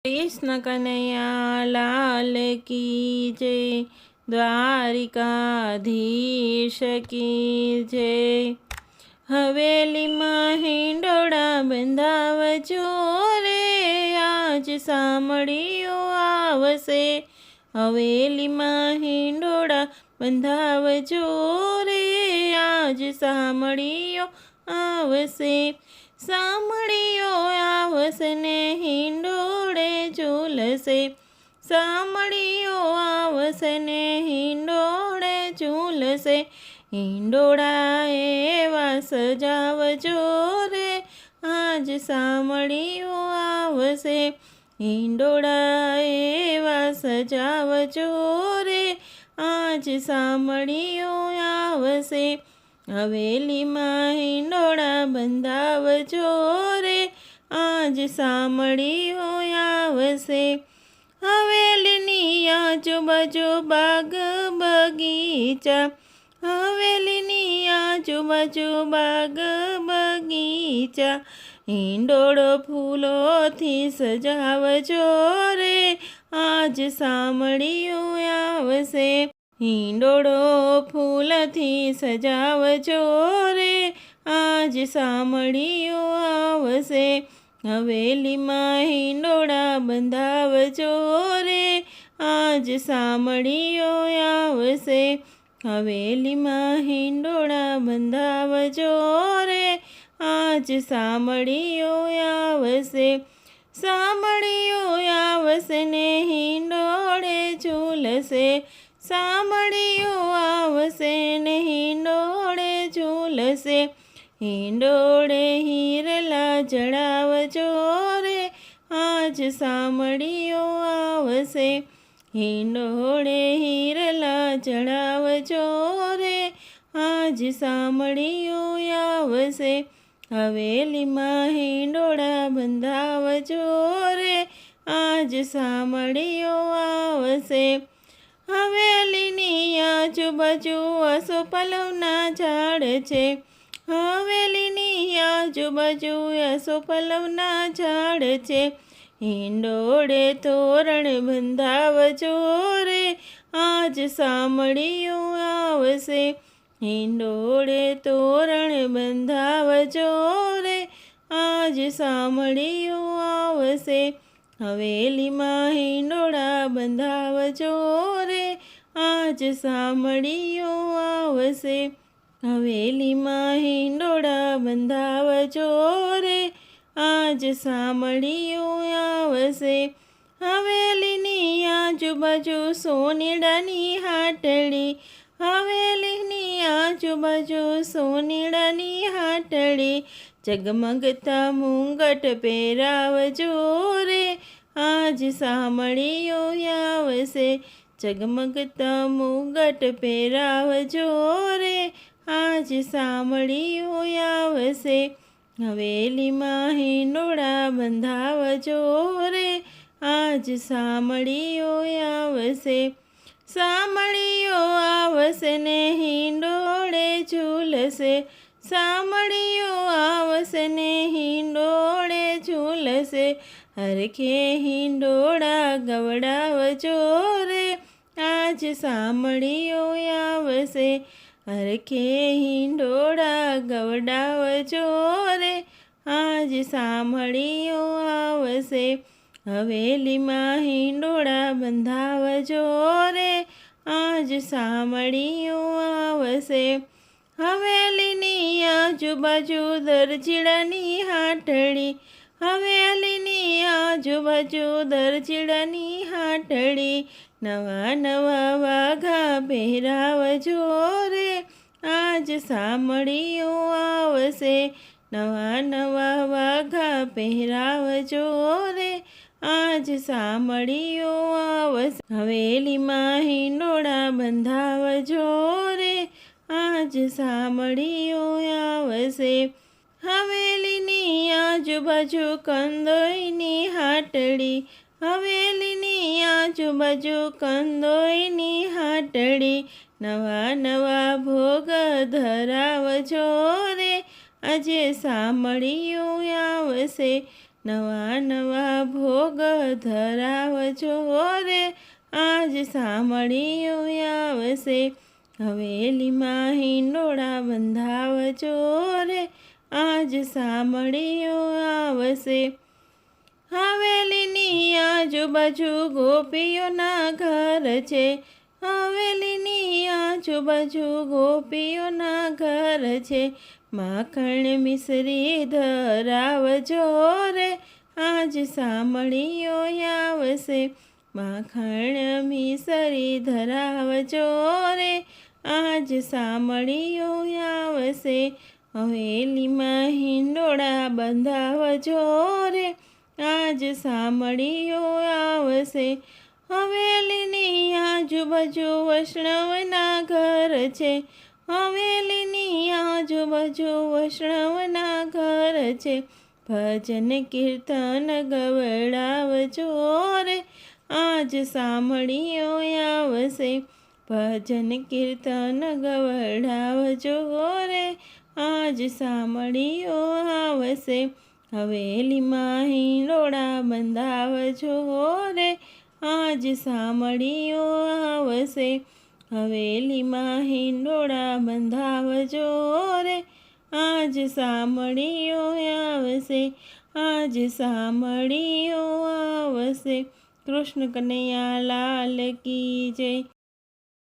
कृष्ण कन्हैया लाल की जय। द्वारिकाधीश की जय। हवेलीમાં હિંડોળા બંધાવજો રે, આજ સાંભળીઓ આવશે। હવેલીમાં હિંડોળા બંધાવજો રે, આજ સાંભળીઓ આવશે। સાંભળીઓ આવશે ને હિંડોળે ઝૂલશે। સાંભળીઓ આવશે ને હિંડોળે ઝૂલશે। હિંડોળા એવા સજાવજો રે, આજ સાંભળીઓ આવશે। હિંડોળા એવા સજાવજો રે, આજ સાંભળીઓ આવશે। હવેલીમાં હિંડોળા બંધાવજો રે, આજ સાંભળીઓ આવશે। હવેલીની આજુબાજુ બાગ બગીચા। હવેલીની આજુબાજુ બાગ બગીચા। હિંડોળો ફૂલોથી સજાવજો રે, આજ સાંભળીઓ આવશે। હિંડોળો ફૂલથી સજાવજો રે, આજ સાંભળીઓ આવશે। હવેલીમાં હિંડોળા બંધાવજો રે, આજ સાંભળીઓ આવશે। હવેલીમાં હિંડોળા બંધાવજો રે, આજ સાંભળીઓ આવશે। સાંભળીઓ આવશે ને હિંડોળે ઝૂલશે। સાંભળીઓ આવશે ને હિંડોળે ઝૂલશે। હિંડોળે હિરલા જડાવજો રે, આજ સાંભળીઓ આવશે। હિંડોળે હિરલા ચડાવજો રે, આજ સાંભળીઓ આવશે। હવેલીમાં હિંડોળા બંધાવજો રે, આજ સાંભળીઓ આવશે। હવેલીની આજુબાજુ આસોપાલવના ઝાડ છે। હવેલીની આજુબાજુ આસોપાલવના ઝાડ છે। હિંડોળે તોરણ બંધાવજો રે, આજ સાંભળીઓ આવશે। હિંડોળે તોરણ બંધાવજો રે, આજ સાંભળીઓ આવશે। હવેલીમાં હિંડોળા બંધાવજો રે, આજ સાંભળીઓ આવશે। હવેલીમાં હિંડોળા બંધાવજો રે, આજ સાંભળીઓ આવશે। હવેલીની આજુબાજુ સોનેડાની હાટડી। હવેલીની આજુબાજુ સોનેડાની હાટડી। જગમગતા મુંગટ પહેરાવજો રે, આજ સાંભળીઓ આવશે। જગમગતા મુંગટ પહેરાવજો રે, આજ સાંભળીઓ આવશે। હવેલીમાં હિંડોળા બંધાવજો રે, આજ સાંભળીઓ આવશે। સાંભળીઓ આવશે ને હિંડોળે ઝૂલશે। સાંભળીઓ આવશે ને હિંડોળે ઝૂલશે। હરખે હિંડોળા ગવડાવજો રે, આજ સાંભળીઓ આવશે। હરખે હિંડોળા ગવડાવજો રે, આજ સાંભળીઓ આવશે। હવેલીમાં હિંડોળા બંધાવજો રે, આજ સાંભળીઓ આવશે। હવેલીની આજુબાજુ દરજીડાની હાટડી। હવેલીની આજુબાજુ દરજીડાની હાટડી। નવા નવા વાઘા પહેરાવજો રે, આજ સાંભળીઓ આવશે। નવા નવા વાઘા પહેરાવજો રે, આજ સાંભળીઓ આવશે। હવેલીમાં હિંડોળા બંધાવજો રે, આજ સાંભળીઓ આવશે। હવેલીની આજુબાજુ કંદોઈની હાટડી। હવેલીની આજુબાજુ કંદોઈની હાટડી। નવા નવા ભોગ ધરાવજો રે, આજે સાંભળીઓ આવશે। નવા નવા ભોગ ધરાવજો રે આજ સામળીઓ આવશે હવેલીમાં હિંડોળા બંધાવજો રે આજ સામળીઓ આવશે હવેલીની આજુબાજુ ગોપીઓના ઘર છે હવેલીની આજુબાજુ ગોપીઓના ઘર છે માખણ મિશ્રી ધરાવજો રે આજ સામળીઓ આવશે માખણ મિશ્રી ધરાવજો રે આજ સામળીઓ આવશે હવેલીમાં હિંડોળા બંધાવજો રે આજ સામળીઓ આવશે હવેલીની આજુબાજુ વૈષ્ણવના ઘર છે હવેલીની આજુબાજુ વૈષ્ણવના ઘર છે ભજન કીર્તન ગવડાવજો રે આજ સામળીઓ આવશે ભજન કીર્તન ગવડાવજો રે આજ સામળીઓ આવશે હવેલીમાં હિંડોળા બંધાવજો રે આજ સામળીઓ આવશે હવેલીમાં હિંડોળા બંધાવજો રે આજ સામળીઓ આવશે આજ સામળીઓ આવશે કૃષ્ણ કનૈયા લાલ કી જય